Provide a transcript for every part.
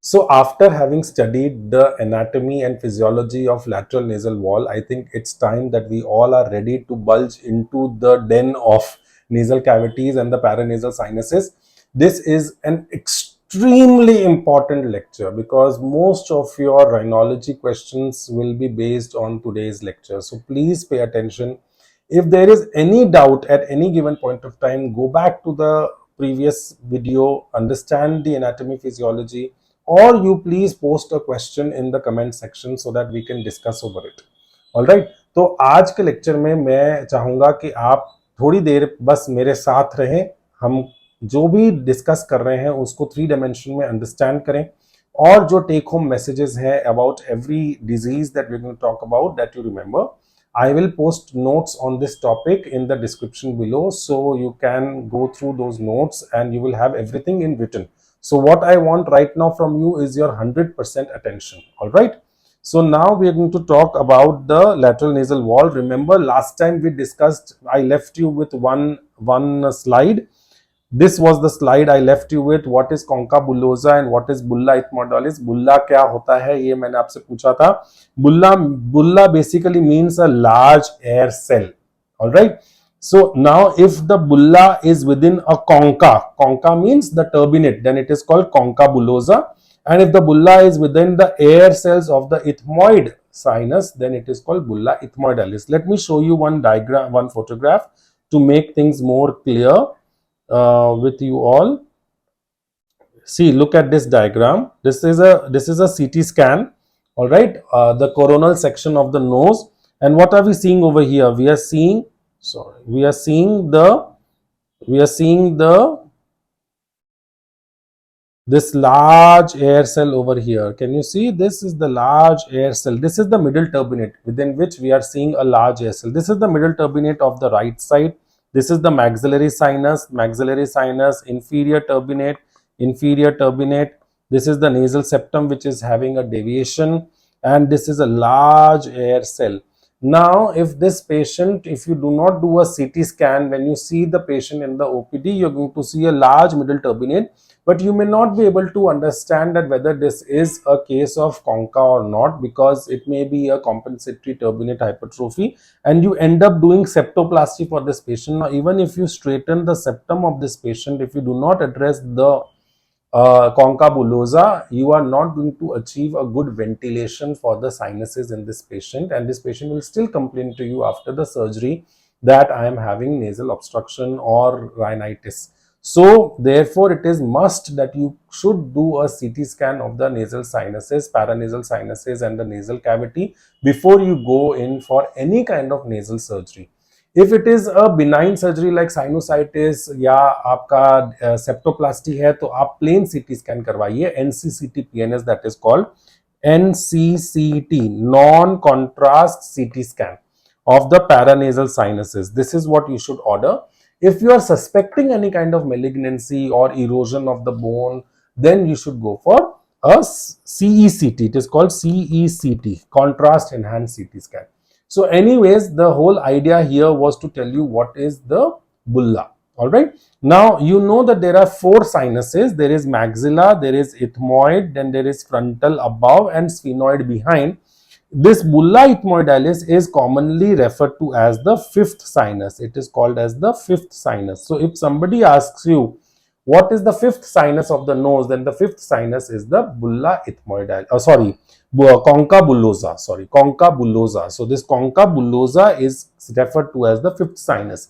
So after having studied the anatomy and physiology of lateral nasal wall, I think it's time that we all are ready to bulge into the den of nasal cavities and the paranasal sinuses. This is an extremely important lecture because most of your rhinology questions will be based on today's lecture. So please pay attention. If there is any doubt at any given point of time, go back to the previous video, understand the anatomy physiology, or you please post a question in the comment section so that we can discuss over it. All right, तो आज के lecture में मैं चाहूंगा कि आप थोड़ी देर बस मेरे साथ रहें, हम जो भी डिस्कस कर रहे हैं उसको 3 डायमेंशन में अंडरस्टैंड करें, और जो टेक होम मैसेजेस है about every disease that we going to talk about, that you remember. I will post notes on this topic in the description below, so you can go through those notes and you will have everything in written. So what I want right now from you is your 100% attention. All right. So now we are going to talk about the lateral nasal wall. Remember last time we discussed, I left you with one slide. This was the slide I left you with. What is concha bullosa and what is bulla ethmoidalis? Bulla क्या होता है ये मैंने आपसे पूछा था. Bulla basically means a large air cell. All right. So now if the bulla is within a concha means the turbinate, then it is called concha bullosa. And if the bulla is within the air cells of the ethmoid sinus, then it is called bulla ethmoidalis. Let me show you one diagram, one photograph to make things more clear with you all. See, look at this diagram. This is a CT scan. All right, the coronal section of the nose. And what are we seeing over here? We are seeing this large air cell over here. Can you see? This is the large air cell. This is the middle turbinate within which we are seeing a large air cell. This is the middle turbinate of the right side. This is the maxillary sinus, inferior turbinate. This is the nasal septum, which is having a deviation, and this is a large air cell. Now, if this patient, if you do not do a CT scan, when you see the patient in the OPD, you're going to see a large middle turbinate, but you may not be able to understand that whether this is a case of concha or not, because it may be a compensatory turbinate hypertrophy, and you end up doing septoplasty for this patient. Now, even if you straighten the septum of this patient, if you do not address the concha bullosa, you are not going to achieve a good ventilation for the sinuses in this patient, and this patient will still complain to you after the surgery that I am having nasal obstruction or rhinitis. So therefore it is must that you should do a CT scan of the nasal sinuses, paranasal sinuses and the nasal cavity before you go in for any kind of nasal surgery. If it is a benign surgery like sinusitis या आपका septoplasty है, तो आप plain CT scan करवाइए, NCCT PNS, that is called NCCT, non-contrast CT scan of the paranasal sinuses. This is what you should order. If you are suspecting any kind of malignancy or erosion of the bone, then you should go for a CECT. It is called CECT, contrast enhanced CT scan. So anyways, the whole idea here was to tell you what is the bulla. All right. Now you know that there are 4 sinuses. There is maxilla, there is ethmoid, then there is frontal above and sphenoid behind. This bulla ethmoidalis is commonly referred to as the 5th sinus. It is called as the 5th sinus. So if somebody asks you what is the 5th sinus of the nose, then the 5th sinus is the bulla ethmoidalis. Concha bullosa. Concha bullosa. So this concha bullosa is referred to as the 5th sinus.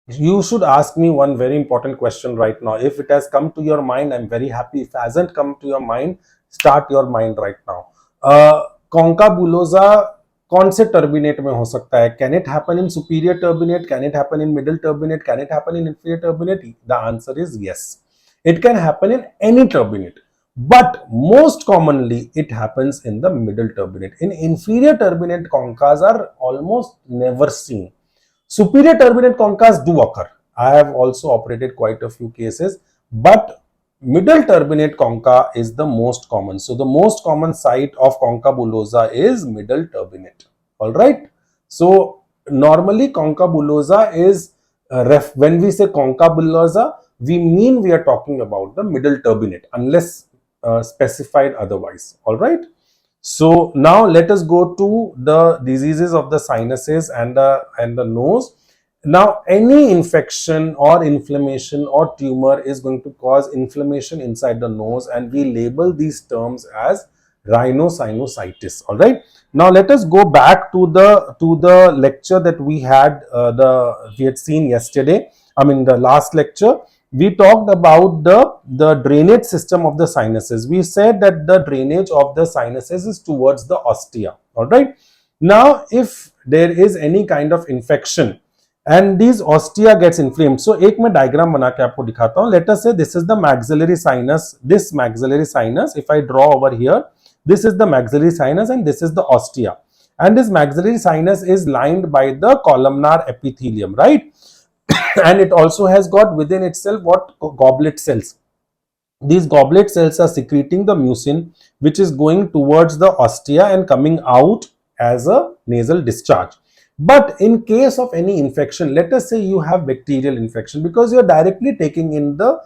You should ask me one very important question right now. If it has come to your mind, I'm very happy. If it hasn't come to your mind, start your mind right now. Concha bullosa कौन से turbinate में हो सकता है? Can it happen in superior turbinate? Can it happen in middle turbinate? Can it happen in inferior turbinate? The answer is yes. It can happen in any turbinate, but most commonly it happens in the middle turbinate. In inferior turbinate, conchas are almost never seen. Superior turbinate conchas do occur. I have also operated quite a few cases, but middle turbinate concha is the most common. So the most common site of concha bullosa is middle turbinate. All right. So normally concha bullosa is when we say concha bullosa, we mean we are talking about the middle turbinate, unless specified otherwise. All right. So now let us go to the diseases of the sinuses and the nose. Now, any infection or inflammation or tumor is going to cause inflammation inside the nose, and we label these terms as rhinosinusitis. All right. Now, let us go back to the lecture that we had seen yesterday. I mean, the last lecture. We talked about the drainage system of the sinuses. We said that the drainage of the sinuses is towards the ostia. All right. Now, if there is any kind of infection and these ostia gets inflamed, so एक मैं diagram बना के आपको दिखाता हूँ. Let us say this is the maxillary sinus. This maxillary sinus, if I draw over here, this is the maxillary sinus and this is the ostia. And this maxillary sinus is lined by the columnar epithelium, right? And it also has got within itself what? Goblet cells. These goblet cells are secreting the mucin, which is going towards the ostia and coming out as a nasal discharge. But in case of any infection, let us say you have bacterial infection, because you are directly taking in the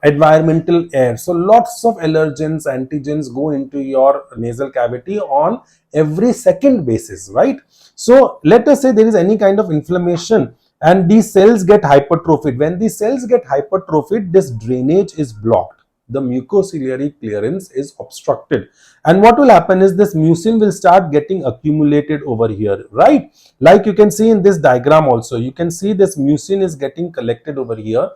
environmental air. So lots of allergens, antigens go into your nasal cavity on every second basis, right? So let us say there is any kind of inflammation and these cells get hypertrophied. When these cells get hypertrophied, this drainage is blocked. The mucociliary clearance is obstructed. And what will happen is this mucin will start getting accumulated over here, right? Like you can see in this diagram also, you can see this mucin is getting collected over here.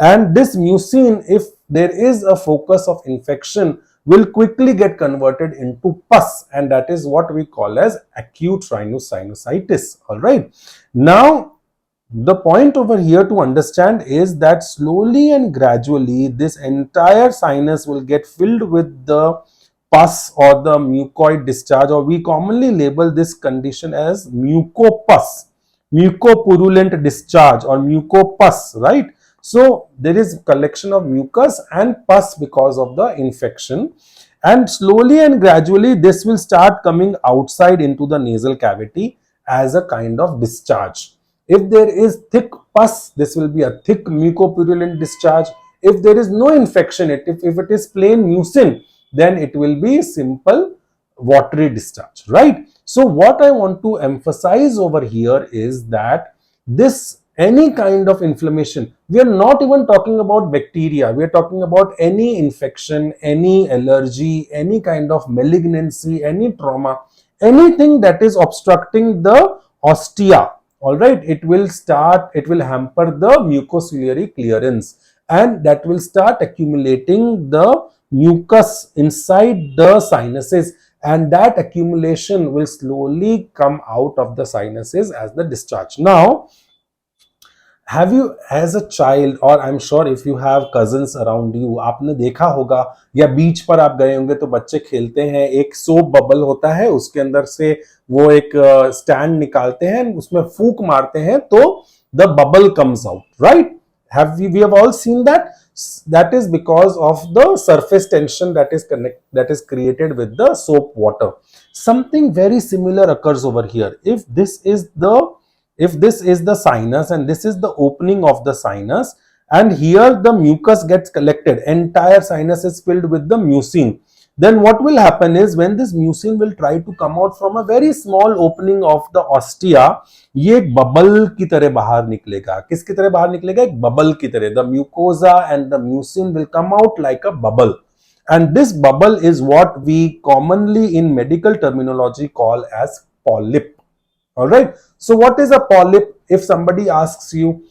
And this mucin, if there is a focus of infection, will quickly get converted into pus, and that is what we call as acute rhinosinusitis. All right. Now, the point over here to understand is that slowly and gradually this entire sinus will get filled with the pus or the mucoid discharge, or we commonly label this condition as mucopus, mucopurulent discharge or mucopus, right? So there is collection of mucus and pus because of the infection, and slowly and gradually this will start coming outside into the nasal cavity as a kind of discharge. If there is thick pus, this will be a thick mucopurulent discharge. If there is no infection, if it is plain mucin, then it will be simple watery discharge, right? So what I want to emphasize over here is that this any kind of inflammation, we are not even talking about bacteria, we are talking about any infection, any allergy, any kind of malignancy, any trauma, anything that is obstructing the ostia. All right, it will hamper the mucociliary clearance, and that will start accumulating the mucus inside the sinuses, and that accumulation will slowly come out of the sinuses as the discharge. Now, have you as a child, or I'm sure if you have cousins around you, आपने देखा होगा या बीच पर आप गए होंगे तो बच्चे खेलते हैं, एक सोप बबल होता है, उसके अंदर से वो एक स्टैंड निकालते हैं, उसमें फूंक मारते हैं तो the bubble comes out, right? We have all seen that? That is because of the surface tension that is created with the soap water. Something very similar occurs over here. If this is the sinus and this is the opening of the sinus, and here the mucus gets collected, entire sinus is filled with the mucin, then what will happen is when this mucin will try to come out from a very small opening of the ostia, ये एक bubble की तरह बाहर निकलेगा. किसकी तरह बाहर निकलेगा? एक बबल की तरह. The mucosa and the mucin will come out like a bubble, and this bubble is what we commonly in medical terminology call as polyp. All right. So what is a polyp? If somebody asks you,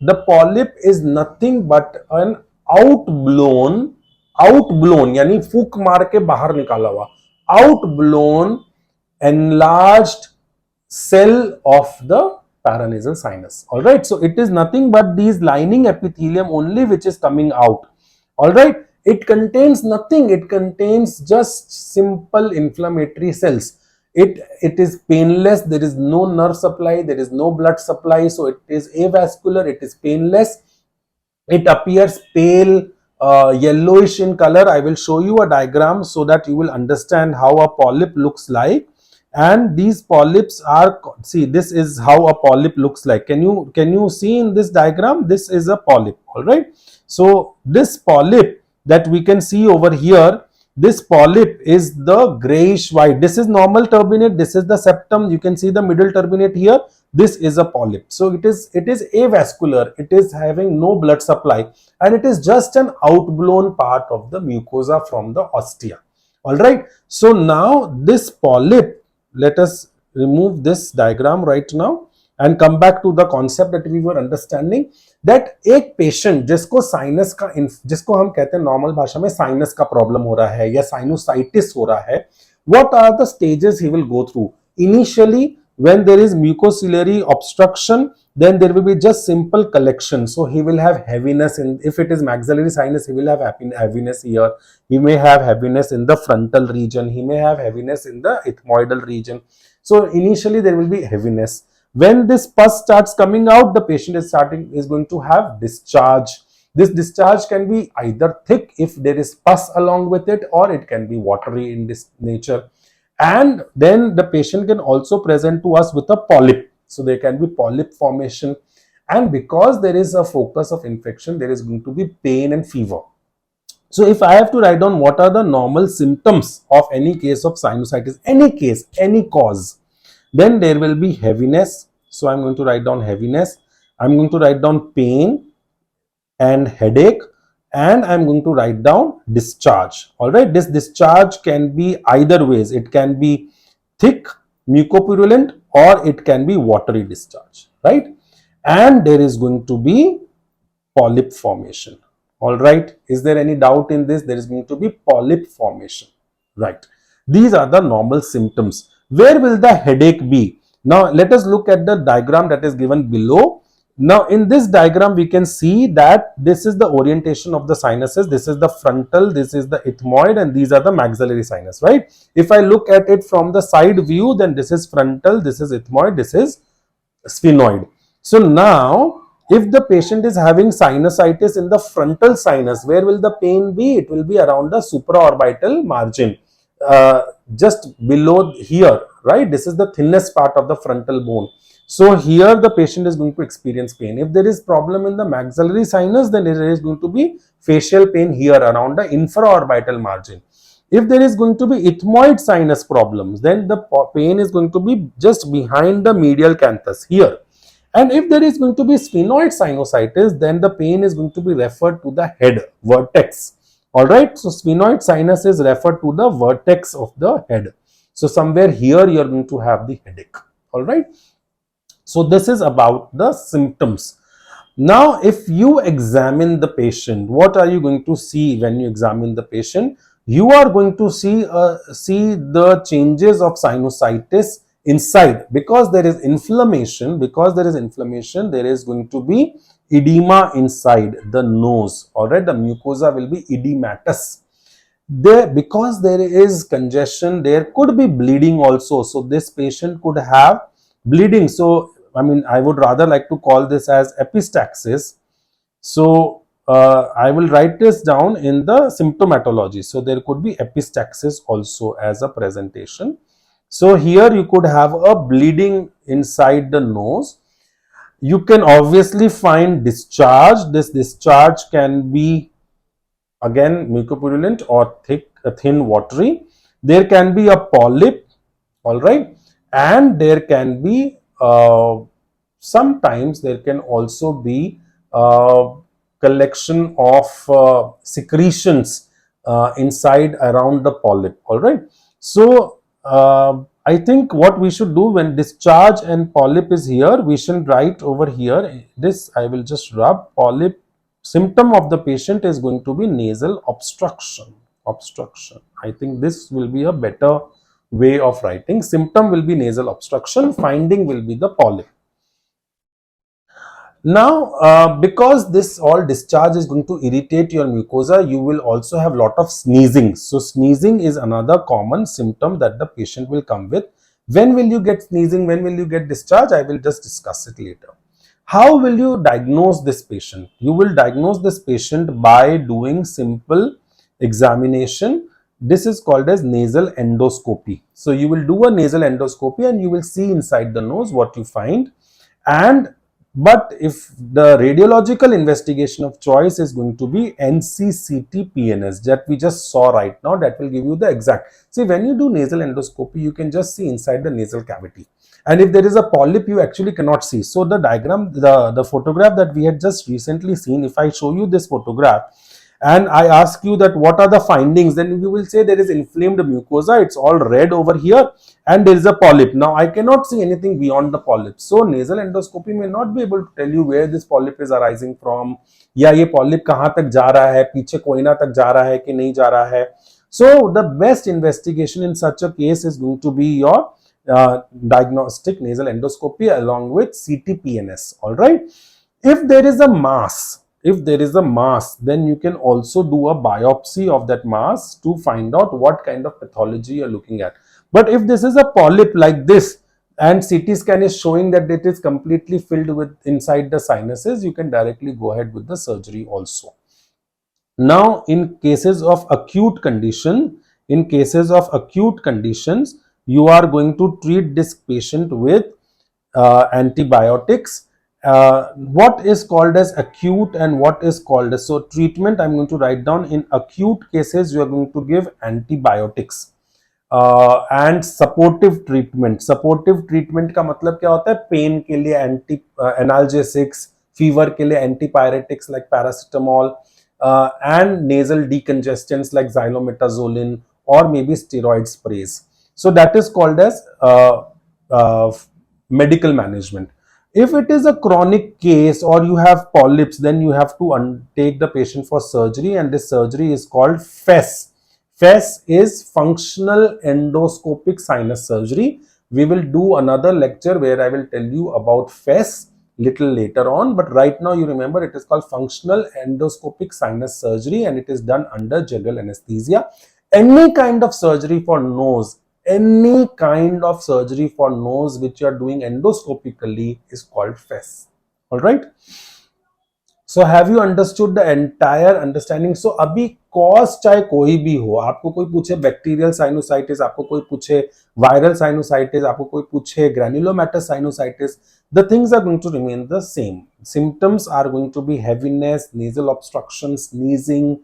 the polyp is nothing but an outblown यानी फूक मार के बाहर निकाला हुआ, outblown enlarged cell of the paranasal sinus. All right. So it is nothing but these lining epithelium only which is coming out. All right. It contains nothing. It contains just simple inflammatory cells. It is painless. There is no nerve supply. There is no blood supply. So it is avascular. It is painless. It appears pale, yellowish in color. I will show you a diagram so that you will understand how a polyp looks like. And these polyps are, see, this is how a polyp looks like. Can you see in this diagram? This is a polyp. All right. So this polyp that we can see over here, this polyp is the grayish white. This is normal turbinate, this is the septum. You can see the middle turbinate here. This is a polyp. So it is avascular, it is having no blood supply, and it is just an outblown part of the mucosa from the ostia. All right. So now this polyp, let us remove this diagram right now and come back to the concept that we were understanding, that एक patient जिसको sinus का, जिसको हम कहते हैं normal भाषा में sinus का प्रॉब्लम हो रहा है या साइनोसाइटिस हो रहा है, what are the stages he will go through? Initially, when there is mucociliary obstruction, then there will be just simple collection. So he will have heaviness in, if it is maxillary sinus, he will have heaviness here. He may have heaviness in the frontal region. He may have heaviness in the ethmoidal region. So initially there will be heaviness. When this pus starts coming out, the patient is going to have discharge. This discharge can be either thick if there is pus along with it, or it can be watery in this nature. And then the patient can also present to us with a polyp. So there can be polyp formation, and because there is a focus of infection, there is going to be pain and fever. So if I have to write down what are the normal symptoms of any case of sinusitis, any case, any cause, then there will be heaviness. So I'm going to write down heaviness. I'm going to write down pain and headache, and I'm going to write down discharge. All right. This discharge can be either ways. It can be thick, mucopurulent, or it can be watery discharge. Right. And there is going to be polyp formation. All right. Is there any doubt in this? There is going to be polyp formation. Right. These are the normal symptoms. Where will the headache be? Now let us look at the diagram that is given below. Now in this diagram we can see that this is the orientation of the sinuses. This is the frontal, this is the ethmoid, and these are the maxillary sinus, right? If I look at it from the side view, then this is frontal, this is ethmoid, this is sphenoid. So now if the patient is having sinusitis in the frontal sinus, where will the pain be? It will be around the supraorbital margin, just below here, right? This is the thinnest part of the frontal bone. So here the patient is going to experience pain. If there is problem in the maxillary sinus, then there is going to be facial pain here around the infraorbital margin. If there is going to be ethmoid sinus problems, then the pain is going to be just behind the medial canthus here. And if there is going to be sphenoid sinusitis, then the pain is going to be referred to the head, vertex. All right. So sphenoid sinus is referred to the vertex of the head. So somewhere here you are going to have the headache. All right. So this is about the symptoms. Now, if you examine the patient, what are you going to see when you examine the patient? You are going to see the changes of sinusitis inside, because there is inflammation. Because there is inflammation, there is going to be edema inside the nose. All right, the mucosa will be edematous. Because there is congestion, there could be bleeding also. So this patient could have bleeding. So I mean, I would rather like to call this as epistaxis. So I will write this down in the symptomatology. So there could be epistaxis also as a presentation. So here you could have a bleeding inside the nose. You can obviously find discharge. This discharge can be again mucopurulent or thick, thin, watery. There can be a polyp, all right, and there can be sometimes there can also be collection of secretions inside around the polyp. All right. So I think what we should do when discharge and polyp is here, we should write over here. This I will just rub polyp. Symptom of the patient is going to be nasal obstruction. Obstruction. I think this will be a better way of writing. Symptom will be nasal obstruction, finding will be the polyp. Now, because this all discharge is going to irritate your mucosa, you will also have lot of sneezing. So sneezing is another common symptom that the patient will come with. When will you get sneezing? When will you get discharge? I will just discuss it later. How will you diagnose this patient? You will diagnose this patient by doing simple examination. This is called as nasal endoscopy. So you will do a nasal endoscopy and you will see inside the nose what you find. And But if the radiological investigation of choice is going to be NCCT-PNS that we just saw right now, that will give you the exact. See, when you do nasal endoscopy, you can just see inside the nasal cavity, and if there is a polyp, you actually cannot see. So the diagram, the photograph that we had just recently seen, if I show you this photograph and I ask you that what are the findings, then you will say there is inflamed mucosa, it's all red over here, and there is a polyp. Now I cannot see anything beyond the polyp, so nasal endoscopy may not be able to tell you where this polyp is arising from, या ये polyp कहाँ तक जा रहा है, पीछे कोयना तक जा रहा है कि नहीं जा रहा है. So the best investigation in such a case is going to be your diagnostic nasal endoscopy along with CT-PNS. All right. If there is a mass, then you can also do a biopsy of that mass to find out what kind of pathology you're looking at. But if this is a polyp like this and CT scan is showing that it is completely filled with inside the sinuses, you can directly go ahead with the surgery also. Now, in cases of acute conditions, you are going to treat this patient with antibiotics. What is called as acute and what is called as, so treatment I'm going to write down. In acute cases you are going to give antibiotics and supportive treatment का मतलब क्या होता है, pen के लिए anti analgesics, fever के लिए antipyretics like paracetamol, and nasal decongestants like xylometazoline or maybe steroid sprays. So that is called as medical management. If it is a chronic case or you have polyps, then you have to take the patient for surgery, and this surgery is called FES. FES is functional endoscopic sinus surgery. We will do another lecture where I will tell you about FES little later on, but right now you remember it is called functional endoscopic sinus surgery and it is done under general anesthesia. Any kind of surgery for nose, which you are doing endoscopically is called FES. All right. So have you understood the entire understanding? So अभी cause चाहे कोई भी हो, आपको कोई पूछे bacterial sinusitis, आपको कोई पूछे वायरल साइनोसाइटिस, आपको कोई पूछे ग्रैन्युलोमैटस sinusitis, the things are going to remain the same. Symptoms are going to be heaviness, nasal obstruction, sneezing,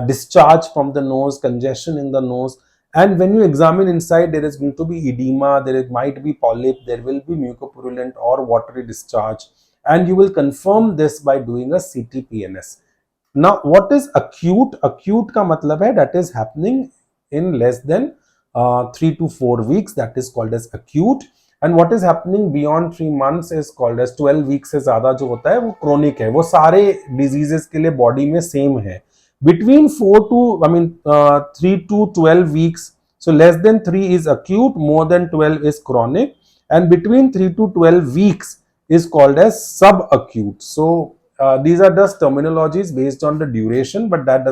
discharge from the nose, congestion in the nose, and when you examine inside, there is going to be edema, there might be polyp, there will be mucopurulent or watery discharge, and you will confirm this by doing a CT-PNS. Now, what is acute? Acute का मतलब है that is happening in less than 3 to 4 weeks. That is called as acute. And what is happening beyond 3 months is called as 12 weeks से ज़्यादा जो होता है वो chronic है. वो सारे diseases के लिए body में same है. Between 3 to 12 weeks. So less than 3 is acute, more than 12 is chronic, and between 3 to 12 weeks is called as subacute. So these are just terminologies based on the duration, but that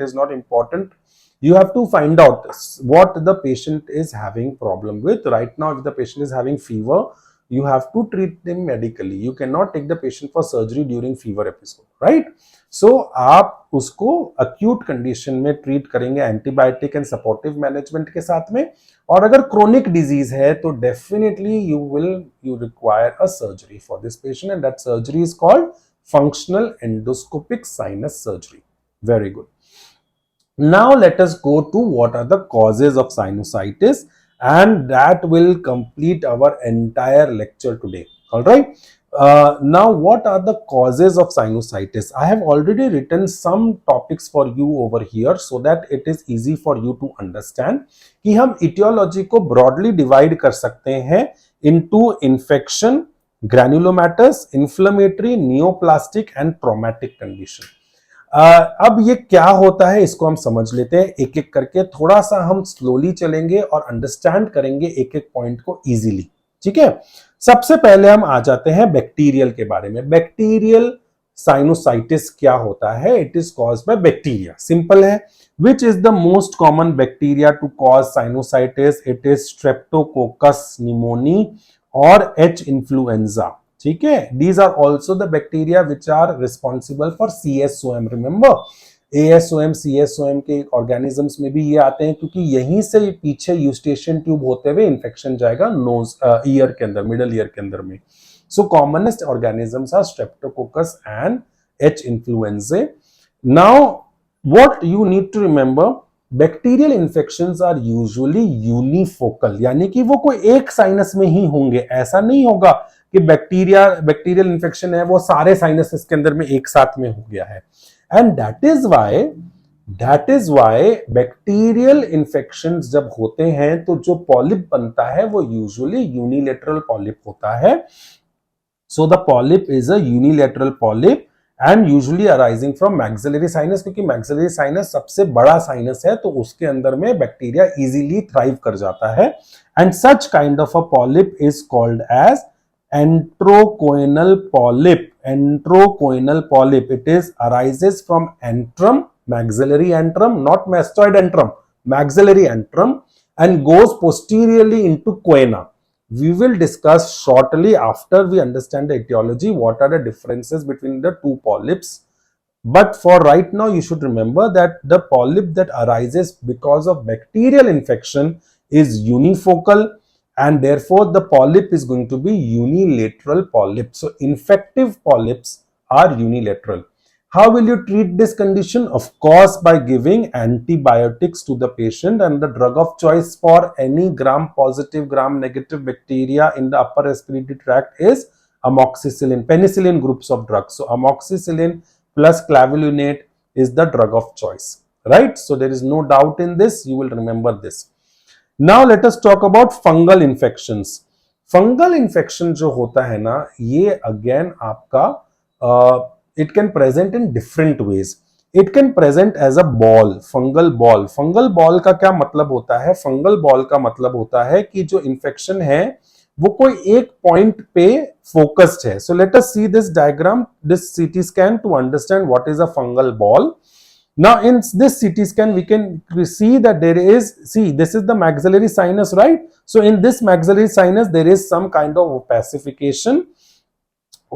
is not important. You have to find out what the patient is having problem with. Right now, if the patient is having fever, you have to treat them medically. You cannot take the patient for surgery during fever episode, right? So आप उसको acute condition में treat करेंगे antibiotic and supportive management के साथ में, और अगर chronic disease है तो definitely you require a surgery for this patient, and that surgery is called functional endoscopic sinus surgery. Very good. Now let us go to what are the causes of sinusitis, and that will complete our entire lecture today. All right. Now, what are the causes of sinusitis? I have already written some topics for you over here so that it is easy for you to understand कि हम etiology को broadly divide कर सकते हैं into infection, granulomatous, inflammatory, neoplastic and traumatic condition. अब ये क्या होता है इसको हम समझ लेते हैं एक एक करके. थोड़ा सा हम स्लोली चलेंगे और अंडरस्टैंड करेंगे एक एक पॉइंट को इजीली. ठीक है. सबसे पहले हम आ जाते हैं बैक्टीरियल के बारे में. बैक्टीरियल साइनोसाइटिस क्या होता है? It is caused by bacteria. Simple है. Which is the most common bacteria to cause sinusitis? It is streptococcus pneumoniae और एच इन्फ्लुएंजा. ठीक है. These are also the bacteria which are responsible for CSOM. Remember, ASOM, CSOM के organisms में भी ये आते हैं क्योंकि यहीं से पीछे यूस्टेशियन ट्यूब होते हुए इंफेक्शन जाएगा नोज ईयर के अंदर, मिडल ईयर के अंदर में. So commonest organisms are Streptococcus and H. influenzae. Now, what you need to remember, bacterial infections are usually unifocal, यानी कि वो कोई एक साइनस में ही होंगे. ऐसा नहीं होगा कि बैक्टीरियल इन्फेक्शन है वो सारे साइनसेस के अंदर में एक साथ में हो गया है. And that is why bacterial infections जब होते हैं तो जो पॉलिप बनता है वो यूजुअली यूनिलेटरल पॉलिप होता है. So the polyp is a unilateral polyp and usually arising from maxillary sinus, क्योंकि मैक्सिलरी साइनस सबसे बड़ा साइनस है तो उसके अंदर में बैक्टीरिया इजीली थ्राइव कर जाता है. And such kind of a polyp is called as antrochoanal polyp. Antrochoanal polyp, it is arises from antrum, maxillary antrum, not mastoid antrum, maxillary antrum, and goes posteriorly into choana. We will discuss shortly after we understand the etiology what are the differences between the two polyps. But for right now, you should remember that the polyp that arises because of bacterial infection is unifocal, and therefore the polyp is going to be unilateral polyp. So infective polyps are unilateral. How will you treat this condition? Of course, by giving antibiotics to the patient, and the drug of choice for any gram-positive, gram-negative bacteria in the upper respiratory tract is amoxicillin, penicillin groups of drugs. So amoxicillin plus clavulinate is the drug of choice, right? So there is no doubt in this. You will remember this. Now let us talk about fungal infections. Fungal infection जो होता है ना, ये again आपका it can present in different ways. It can present as a ball, fungal ball. Fungal ball का क्या मतलब होता है? Fungal ball का मतलब होता है कि जो infection है वो कोई एक point पे focused है. So let us see this diagram, this CT scan to understand what is a fungal ball. Now in this CT scan we can see that there is, see, this is the maxillary sinus, right? So in this maxillary sinus there is some kind of opacification.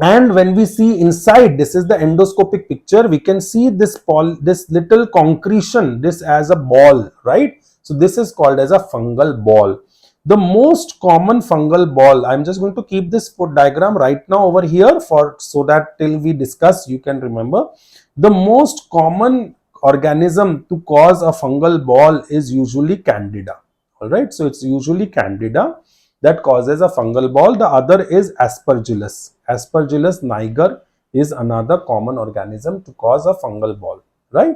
And when we see inside, this is the endoscopic picture, we can see this little concretion, this as a ball, right? So this is called as a fungal ball. The most common fungal ball, I'm just going to keep this diagram right now over here so that till we discuss you can remember. The most common organism to cause a fungal ball is usually Candida. All right, so it's usually Candida that causes a fungal ball. The other is Aspergillus. Aspergillus niger is another common organism to cause a fungal ball, right?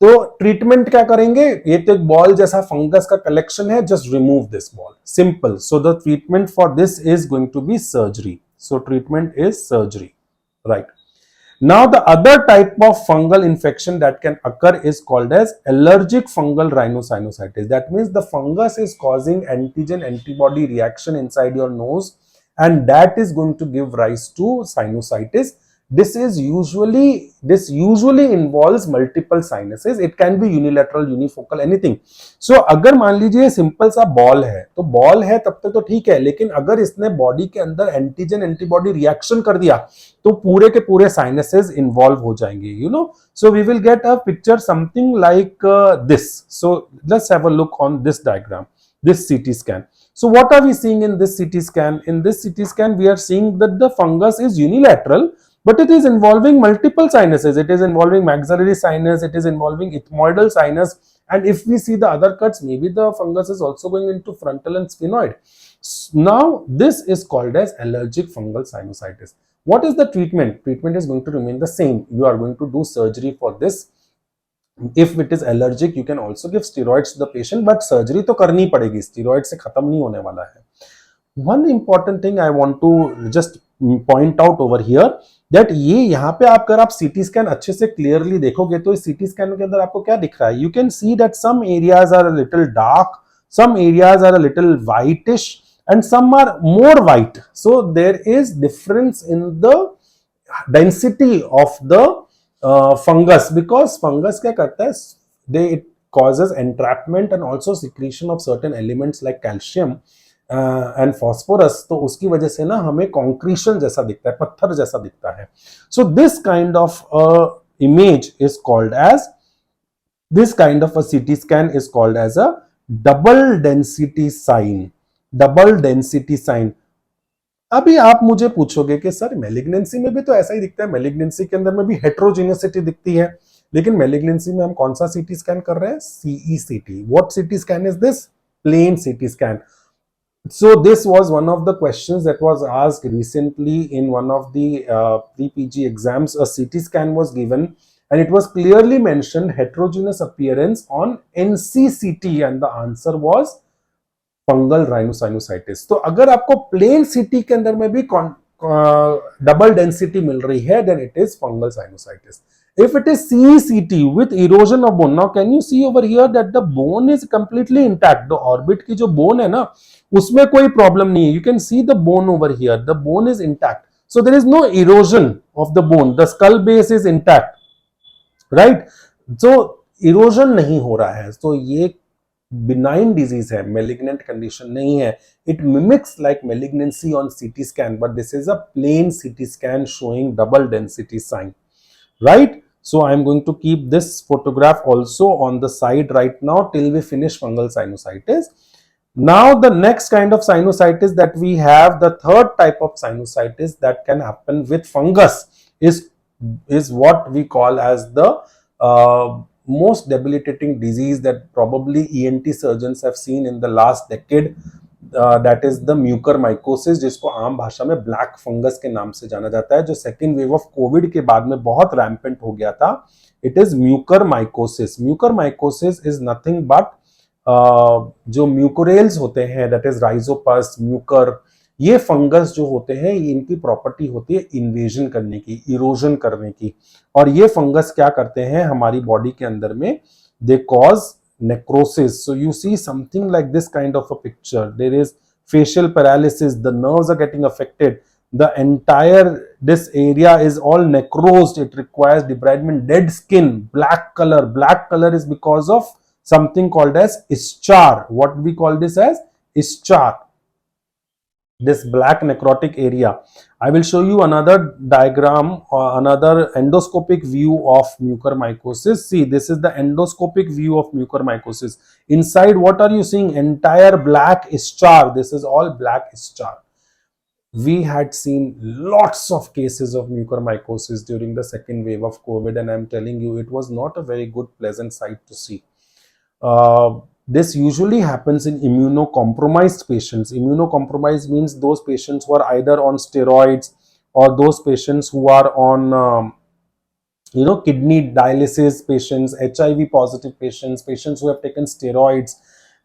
तो treatment क्या करेंगे? ये तो एक ball जैसा fungus का collection है, just remove this ball, simple. So the treatment for this is going to be surgery. So treatment is surgery, right? Now the other type of fungal infection that can occur is called as allergic fungal rhinosinusitis. That means the fungus is causing antigen antibody reaction inside your nose, and that is going to give rise to sinusitis. This usually involves multiple sinuses. It can be unilateral, unifocal, anything. So अगर मान लीजिए simple सा ball है, तो ball है तब तक तो ठीक है, लेकिन अगर इसने बॉडी के अंदर एंटीजन एंटीबॉडी रिएक्शन कर दिया तो पूरे के पूरे साइनसेस इन्वॉल्व हो जाएंगे, you know. So we will get a picture something like this. So let's have a look on this diagram, this CT scan. So what are we seeing in this CT scan? In this CT scan we are seeing that the fungus is unilateral, but it is involving multiple sinuses. It is involving maxillary sinus, it is involving ethmoidal sinus, and if we see the other cuts, maybe the fungus is also going into frontal and sphenoid. Now this is called as allergic fungal sinusitis. What is the treatment? Treatment is going to remain the same. You are going to do surgery for this. If it is allergic, you can also give steroids to the patient, but surgery तो करनी पड़ेगी, steroid से खत्म नहीं होने वाला है. One important thing I want to just point out over here that ये यहाँ पे आप अगर आप CT scan अच्छे से clearly देखोगे तो इस CT scan के अंदर आपको क्या दिख रहा है? You can see that some areas are a little dark, some areas are a little whitish, and some are more white. So there is difference in the density of the fungus, because fungus क्या करता है, it causes entrapment and also secretion of certain elements like calcium and phosphorus. तो उसकी वजह से ना हमें concretion जैसा दिखता है, पत्थर जैसा दिखता है. So this kind of image is called as, this kind of a CT scan is called as a double density sign. Double density sign. अभी आप मुझे पूछोगे कि सर मेलिग्नेंसी में भी तो ऐसा ही दिखता है, मेलिग्नेंसी के अंदर में भी हेट्रोजीनियसिटी दिखती है, लेकिन मेलिग्नेंसी में हम कौन सा सीटी स्कैन कर रहे हैं? CECT. What CT scan is this? Plain CT scan. So this was one of the questions that was asked recently in one of the pre-PG exams. A CT scan was given and it was clearly mentioned heterogeneous appearance on NCCT and the answer was fungal rhinosinusitis. तो अगर आपको plane city के अंदर में भी double density मिल रही है, then it is fungal sinusitis. If it is CECT with erosion of bone, now can you see over here that the bone is completely intact? The orbit की जो bone है ना, उसमें कोई problem नहीं है. You can see the bone over here. The bone is intact. So there is no erosion of the bone. The skull base is intact, right? So erosion नहीं हो रहा है. So ये benign disease है, malignant condition नहीं है. It mimics like malignancy on CT scan, but this is a plain CT scan showing double density sign, right? So I am going to keep this photograph also on the side right now till we finish fungal sinusitis. Now the next kind of sinusitis that we have, the third type of sinusitis that can happen with fungus is what we call as the most debilitating disease that probably ENT surgeons have seen in the last decade. That is the mucormycosis, जिसको आम भाषा में black fungus के नाम से जाना जाता है, जो सेकेंड वेव ऑफ कोविड के बाद में बहुत रैम्पेंट हो गया था. It is mucormycosis. Mucormycosis is nothing but जो म्यूकोरेल्स होते हैं, दैट इज राइजोपस, म्यूकर, ये फंगस जो होते हैं, ये इनकी प्रॉपर्टी होती है इन्वेजन करने की, इरोजन करने की. और ये फंगस क्या करते हैं हमारी बॉडी के अंदर में? They cause necrosis. So you see something like this kind of a picture. There is facial paralysis, the nerves are getting affected, the entire this area is all necrosed, it requires debridement, dead skin, black color. Black color is because of something called as ischar. What we call this as? Ischar. This black necrotic area. I will show you another diagram or another endoscopic view of mucormycosis. See, this is the endoscopic view of mucormycosis. Inside, what are you seeing? Entire black ischar. This is all black ischar. We had seen lots of cases of mucormycosis during the second wave of COVID, and I'm telling you, it was not a very good, pleasant sight to see. This usually happens in immunocompromised patients. Immunocompromised means those patients who are either on steroids or those patients who are on kidney dialysis patients, HIV positive patients, patients who have taken steroids.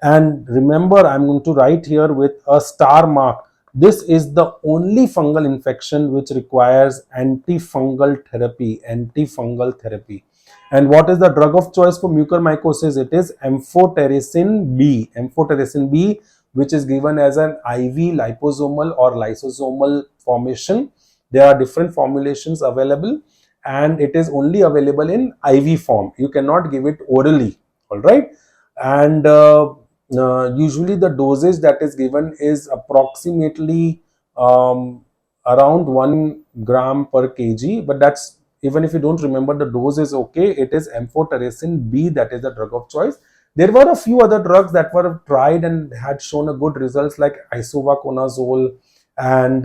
And remember, I'm going to write here with a star mark. This is the only fungal infection which requires antifungal therapy. Antifungal therapy. And what is the drug of choice for mucormycosis? It is amphotericin B. Amphotericin B, which is given as an IV liposomal or lysosomal formation. There are different formulations available, and it is only available in IV form. You cannot give it orally, all right? And usually the dosage that is given is approximately around 1 gram per kg, but that's, even if you don't remember the dose is okay. It is amphotericin B that is the drug of choice. There were a few other drugs that were tried and had shown a good results, like isovaconazole and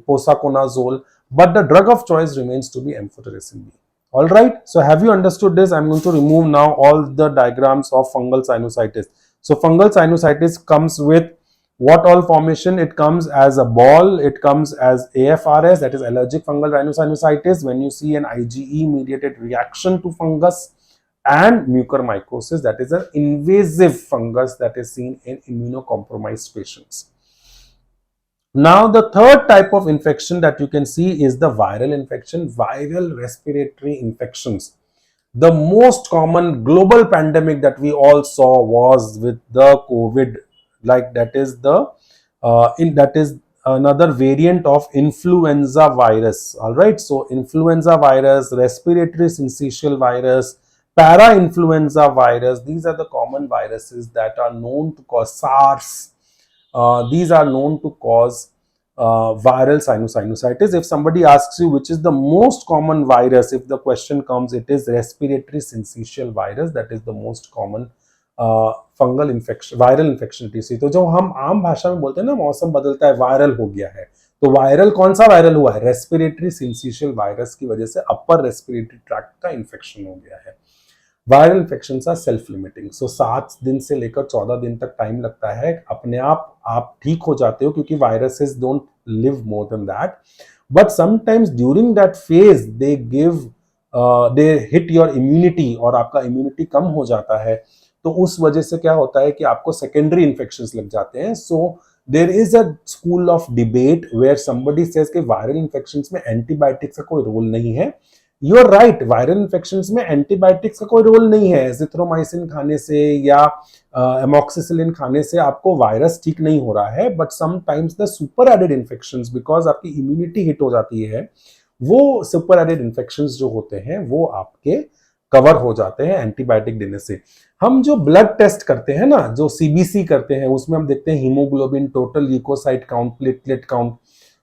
posaconazole, but the drug of choice remains to be amphotericin B. All right, so have you understood this? I'm going to remove now all the diagrams of fungal sinusitis. So fungal sinusitis comes with what all formation? It comes as a ball, it comes as AFRS, that is allergic fungal rhinosinusitis, when you see an IgE mediated reaction to fungus, and mucormycosis, that is an invasive fungus that is seen in immunocompromised patients. Now the third type of infection that you can see is the viral infection, viral respiratory infections. The most common global pandemic that we all saw was with the COVID, like that is the that is another variant of influenza virus. All right, so influenza virus, respiratory syncytial virus, para-influenza virus, these are the common viruses that are known to cause SARS. These are known to cause viral sinusitis. If somebody asks you which is the most common virus, if the question comes, it is respiratory syncytial virus. That is the most common fungal infection, viral infection TC. तो जो हम आम भाषा में बोलते हैं ना, मौसम बदलता है, वायरल हो गया है, तो वायरल कौन सा वायरल हुआ है? रेस्पिरेटरी सिंसिशियल वायरस की वजह से अपर रेस्पिरेटरी ट्रैक्ट का इंफेक्शन हो गया है। Viral infection are self limiting, so 7 दिन से लेकर 14 दिन तक टाइम लगता है, अपने आप ठीक हो जाते हो, क्योंकि viruses don't live more than that, but sometimes during that phase they give they hit your immunity, और आपका इम्यूनिटी कम हो जाता है, तो उस वजह से क्या होता है कि आपको सेकेंडरी इन्फेक्शंस लग जाते हैं। So there is a school of debate where somebody says कि वायरल इन्फेक्शंस में एंटीबायोटिक्स का कोई रोल नहीं है। You are right, viral infections में एंटीबायोटिक्स का कोई रोल नहीं है। एजिथ्रोमाइसिन खाने से या एमॉक्सिसिलिन खाने से आपको वायरस ठीक नहीं हो रहा है, but sometimes the super added infections, because आपकी इम्यूनिटी हिट हो जाती है, वो सुपर एडेड इन्फेक्शंस जो होते हैं वो आपके कवर हो जाते हैं एंटीबायोटिक देने से। हम जो ब्लड टेस्ट करते हैं ना, जो सीबीसी करते हैं, उसमें हम देखते हैं haemoglobin, total leucocyte count, platelet count,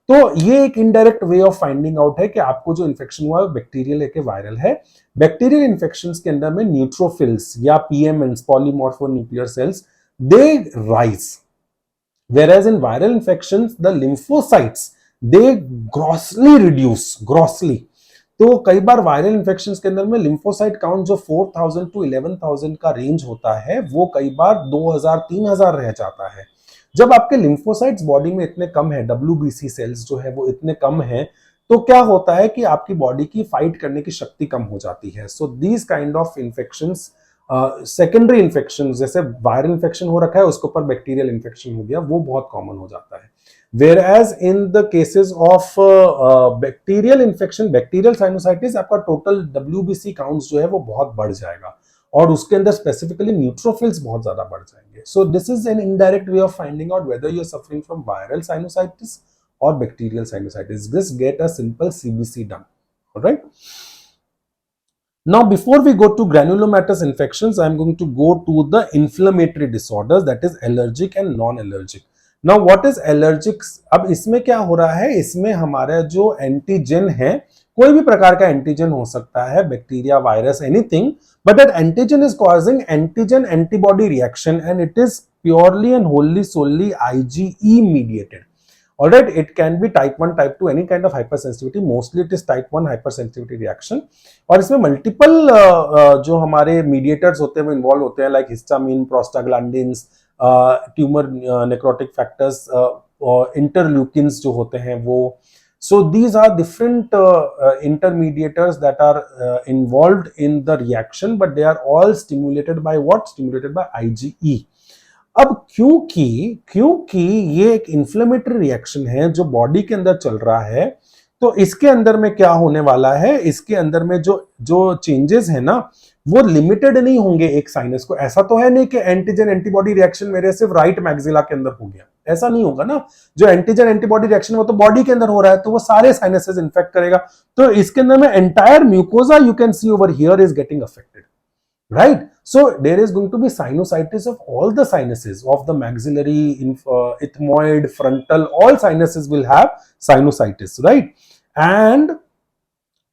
तो ये एक indirect way of finding out है कि आपको जो इन्फेक्शन हुआ है बैक्टीरियल है कि वायरल है। बैक्टीरियल इन्फेक्शंस के अंदर में न्यूट्रोफिल्स या PMNs, polymorphonuclear cells, they rise, whereas in viral infections the lymphocytes they grossly reduce, grossly। तो कई बार वायरल इन्फेक्शंस के अंदर में लिम्फोसाइट काउंट जो 4000 टू 11000 का रेंज होता है, वो कई बार 2000-3000 रह जाता है। जब आपके लिम्फोसाइट्स बॉडी में इतने कम है, डब्ल्यूबीसी सेल्स जो है वो इतने कम है, तो क्या होता है कि आपकी बॉडी की फाइट करने की शक्ति कम हो जाती है। So these kind of infections, secondary infection, जैसे वायरल इन्फेक्शन हो रखा है उसके ऊपर बैक्टीरियल इन्फेक्शन हो गया, वो बहुत कॉमन हो जाता है। Whereas in the cases of bacterial infection, bacterial sinusitis, आपका टोटल WBC काउंट्स जो है वो बहुत बढ़ जाएगा, और उसके अंदर स्पेसिफिकली न्यूट्रोफिल्स बहुत ज्यादा बढ़ जाएंगे। So this is an indirect way of finding out whether you are suffering from viral sinusitis और bacterial sinusitis. Just get a simple CBC done, alright. Now, before we go to granulomatous infections, I am going to go to the inflammatory disorders, that is allergic and non-allergic. Now, what is allergic? अब इसमें क्या हो रहा है, इसमें हमारा जो antigen है, कोई भी प्रकार का एंटीजन हो सकता है, bacteria, virus, anything, but that antigen is causing antigen antibody reaction and it is purely and wholly solely IgE mediated. All right, it can be type 1, type 2, any kind of hypersensitivity, mostly it is type 1 hypersensitivity reaction। और इसमें multiple जो हमारे mediators होते हैं वो involve होते हैं, like histamine, prostaglandins, tumour necrotic factors, interleukins जो होते हैं वो। So these are different intermediators that are involved in the reaction, but they are all stimulated by what? Stimulated by IgE। अब क्योंकि ये एक इन्फ्लेमेटरी रिएक्शन है जो बॉडी के अंदर चल रहा है, तो इसके अंदर में क्या होने वाला है, इसके अंदर में जो चेंजेस है ना, वो लिमिटेड नहीं होंगे एक साइनस को। ऐसा तो है नहीं कि एंटीजन एंटीबॉडी रिएक्शन मेरे सिर्फ राइट मैक्सिला के अंदर हो गया, ऐसा नहीं होगा ना। जो एंटीजन एंटीबॉडी रिएक्शन वो तो बॉडी के अंदर हो रहा है, तो वो सारे साइनसेस इन्फेक्ट करेगा, तो इसके अंदर में entire mucosa you can see over here is getting affected, right? So there is going to be sinusitis of all the sinuses of the maxillary, ethmoid, frontal, all sinuses will have sinusitis, right? And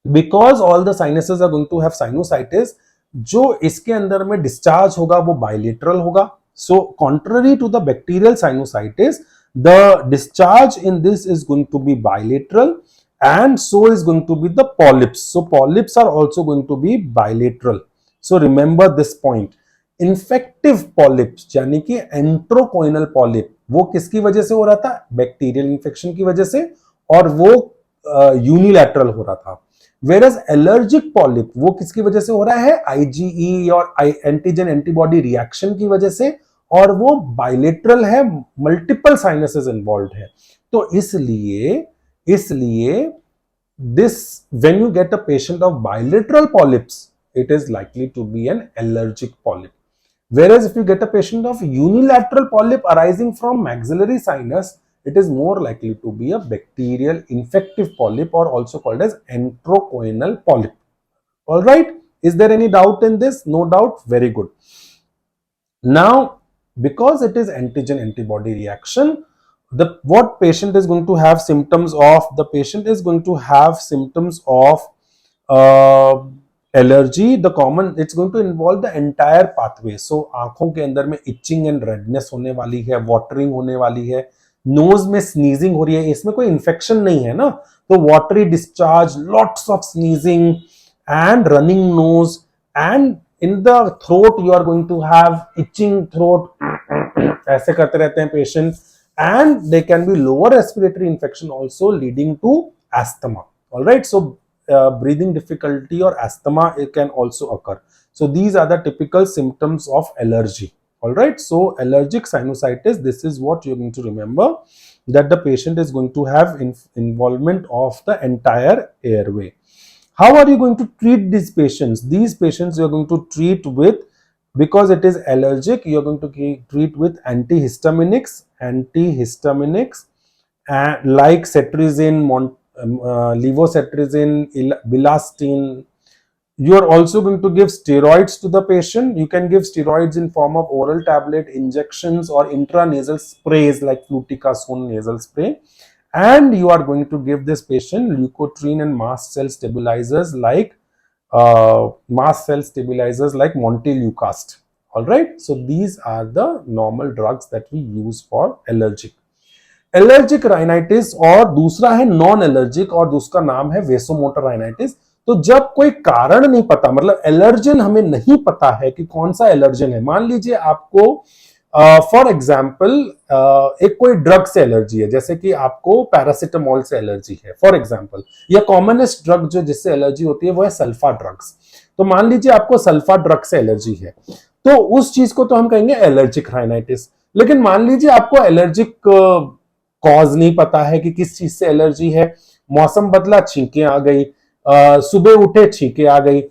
because all the sinuses are going to have sinusitis, जो इसके अंदर में discharge होगा वो bilateral होगा। So contrary to the bacterial sinusitis, the discharge in this is going to be bilateral, and so is going to be the polyps. So polyps are also going to be bilateral। So remember this point। Infective polyps यानी कि एंट्रोकोइनल polyp, वो किसकी वजह से हो रहा था? Bacterial infection की वजह से, और वो यूनिलैटरल हो रहा था। वेरस एलर्जिक पॉलिप वो किसकी वजह से हो रहा है? IgE और एंटीजन एंटीबॉडी रिएक्शन की वजह से, और वो बाइलेटरल है, मल्टीपल साइनसेस इन्वॉल्व है। तो इसलिए this when you get a patient of bilateral polyps, it is likely to be an allergic polyp, whereas if you get a patient of unilateral polyp arising from maxillary sinus, it is more likely to be a bacterial infective polyp, or also called as enterocoinal polyp। All right, is there any doubt in this? No doubt, very good। Now, because it is antigen antibody reaction, what patient is going to have symptoms of? The patient is going to have symptoms of allergy. The common, it's going to involve the entire pathway. So आंखों के अंदर में etching and redness होने वाली है, watering होने वाली है, नोज में स्नीजिंग हो रही है, इसमें कोई इंफेक्शन नहीं है ना, तो watery discharge, lots of sneezing and running nose, and in the throat you are going to have itching throat, ऐसे करते रहते हैं patient, and they can be lower respiratory infection also leading to asthma. Alright, so breathing difficulty or asthma, it can also occur. So these are the typical symptoms of allergy. All right, so allergic sinusitis, this is what you're going to remember, that the patient is going to have involvement of the entire airway. How are you going to treat these patients? These patients you're going to treat with, because it is allergic, you're going to treat with antihistaminics, like cetirizine, levocetirizine, bilastine. You are also going to give steroids to the patient. You can give steroids in form of oral tablet, injections, or intranasal sprays like fluticasone nasal spray. And you are going to give this patient leukotriene and mast cell stabilizers like montelukast. All right, so these are the normal drugs that we use for allergic. Allergic rhinitis और दूसरा है non allergic, और दूसरा नाम है vasomotor rhinitis. तो जब कोई कारण नहीं पता, मतलब एलर्जन हमें नहीं पता है कि कौन सा एलर्जन है. मान लीजिए आपको फॉर एग्जांपल एक कोई ड्रग से एलर्जी है, जैसे कि आपको पैरासिटामोल से एलर्जी है फॉर एग्जांपल, या कॉमनेस्ट ड्रग जो जिससे एलर्जी होती है वो है सल्फा ड्रग्स. तो मान लीजिए आपको सल्फा ड्रग से एलर्जी है, तो उस चीज को तो हम कहेंगे एलर्जिक राइनाइटिस. लेकिन मान लीजिए आपको एलर्जिक कॉज नहीं पता है कि किस चीज से एलर्जी है, मौसम बदला छींकें आ गई, सुबह उठे छींकें आ गई.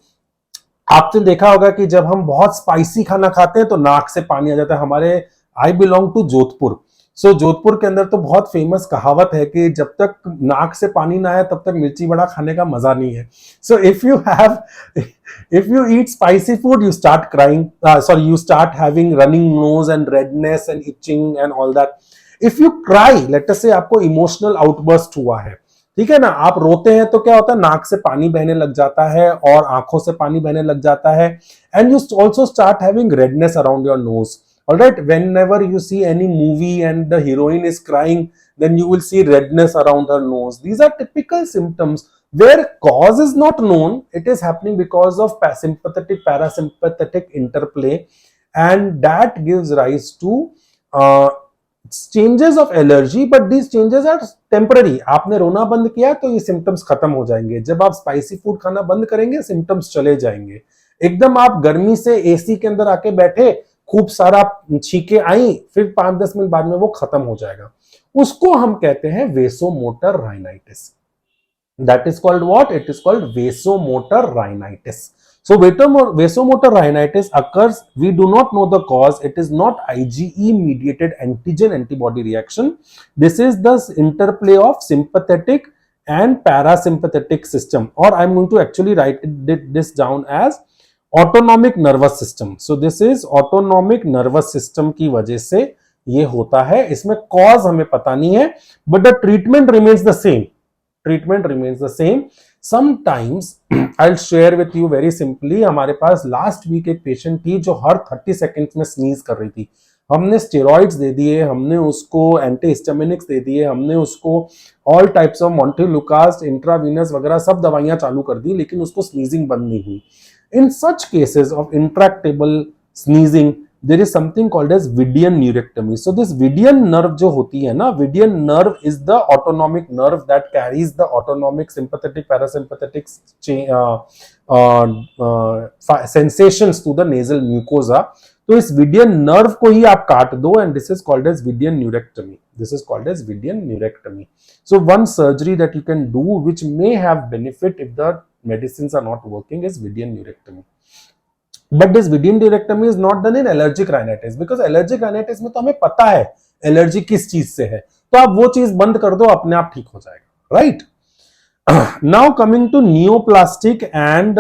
आपने देखा होगा कि जब हम बहुत स्पाइसी खाना खाते हैं तो नाक से पानी आ जाता है. हमारे आई बिलोंग टू जोधपुर, सो जोधपुर के अंदर तो बहुत फेमस कहावत है कि जब तक नाक से पानी ना आए तब तक मिर्ची बड़ा खाने का मजा नहीं है. So if you eat spicy food, you start crying, you start having running nose and redness and itching and all that. If you cry, let us say आपको इमोशनल आउटबर्स्ट हुआ है, ठीक है ना, आप रोते हैं तो क्या होता है, नाक से पानी बहने लग जाता है और आंखों से पानी बहने लग जाता है, and you also start having redness around your nose. Alright, whenever you see any movie and the heroine is crying, then you will see redness around her nose. These are typical symptoms where cause is not known. It is happening because of sympathetic parasympathetic interplay, and that gives rise to changes of allergy, but these changes are temporary. आपने रोना बंद किया तो ये symptoms खत्म हो जाएंगे. जब आप spicy food खाना बंद करेंगे symptoms चले जाएंगे. एकदम आप गर्मी से एसी के अंदर आके बैठे, खूब सारा छींके आई, फिर 5-10 मिनट बाद में वो खत्म हो जाएगा. उसको हम कहते हैं vasomotor rhinitis. That is called what? It is called vasomotor rhinitis. So vasomotor rhinitis occurs, we do not know the cause. It is not IgE mediated antigen antibody reaction. This is the interplay of sympathetic and parasympathetic system, or I'm going to actually write this down as autonomic nervous system. So this is autonomic nervous system की वजह से ये होता है. इसमें cause हमें पता नहीं है, but the treatment remains the same. Treatment remains the same. Sometimes I will share with you very simply. हमारे पास लास्ट वीक एक पेशेंट थी जो हर 30 सेकेंड्स में स्नीज कर रही थी. हमने स्टेरॉइड्स दे दिए, हमने उसको एंटीहिस्टामिनिक्स दे दिए, हमने उसको all types of montelukast, intravenous वगैरह सब दवाइयां चालू कर दी, लेकिन उसको स्नीजिंग बंद नहीं हुई. In such cases of intractable sneezing, there is something called as Vidian neurectomy. So this Vidian nerve जो होती है ना, Vidian nerve is the autonomic nerve that carries the autonomic sympathetic parasympathetic sensations to the nasal mucosa. तो इस Vidian nerve को ही आप काट दो, and this is called as Vidian neurectomy. This is called as Vidian neurectomy. So one surgery that you can do which may have benefit if the medicines are not working is Vidian neurectomy. But this Vidian neurectomy is not done in allergic rhinitis, because allergic rhinitis में तो हमें पता है allergy किस चीज से है, तो आप वो चीज बंद कर दो, अपने आप ठीक हो जाएगा. Right, now coming to neoplastic and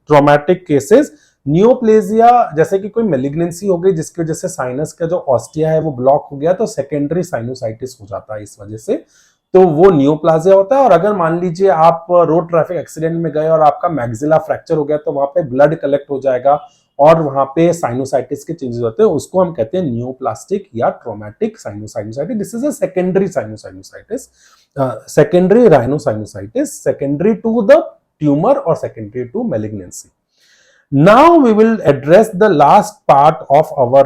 traumatic cases. Neoplasia, जैसे कि कोई मेलिग्नेंसी हो गई जिसकी वजह से साइनस का जो ऑस्टिया है वो ब्लॉक हो गया, तो सेकेंडरी साइनोसाइटिस हो जाता है इस वजह से. तो वो नियोप्लाजिया होता है। और अगर मान लीजिए आप रोड ट्रैफिक एक्सीडेंट में गए और आपका मैक्सिला फ्रैक्चर हो गया, तो वहां पे ब्लड कलेक्ट हो जाएगा और वहां पे साइनोसाइटिस के चेंजेस होते हैं, उसको हम कहते हैं नियोप्लास्टिक या traumatic sinusitis. This is a secondary sinusitis, secondary rhinosinusitis, secondary to the tumour और secondary to malignancy. Now we will address the last part of our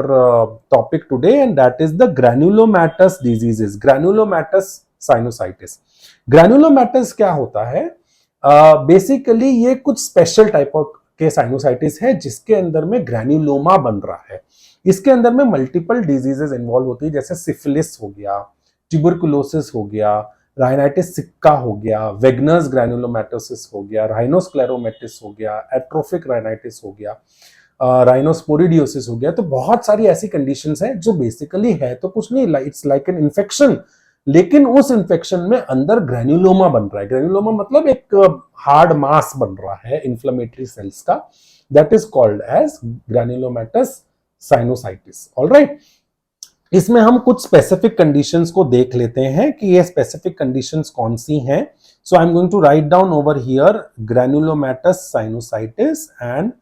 topic today, and that is the granulomatous diseases, granulomatous sinusitis. Granulomatous क्या होता है? Basically ये कुछ special type के sinusitis है जिसके अंदर में ग्रैन्युलोमा बन रहा है. इसके अंदर में मल्टीपल डिजीजेस इन्वॉल्व होती है, जैसे सिफिलिस हो गया, ट्यूबरकुलोसिस हो गया, राइनाइटिस सिक्का हो गया, वेगनर्स ग्रैनुलोमैटोसिस हो गया, राइनोस्क्लेरोमेटिस हो गया, एट्रोफिक राइनाइटिस हो गया, राइनोस्पोरिडियोसिस हो गया. तो बहुत सारी ऐसी कंडीशंस हैं जो बेसिकली है तो कुछ नहीं, इट्स लाइक एन इन्फेक्शन, लेकिन उस इन्फेक्शन में अंदर ग्रैन्युलोमा बन रहा है. ग्रैन्युलोमा मतलब एक हार्ड मास बन रहा है इन्फ्लेमेटरी सेल्स का, that is called as granulomatous sinusitis. Alright, इसमें हम कुछ स्पेसिफिक कंडीशंस को देख लेते हैं कि ये स्पेसिफिक कंडीशंस कौन सी हैं. So I am going to write down over here granulomatous sinusitis and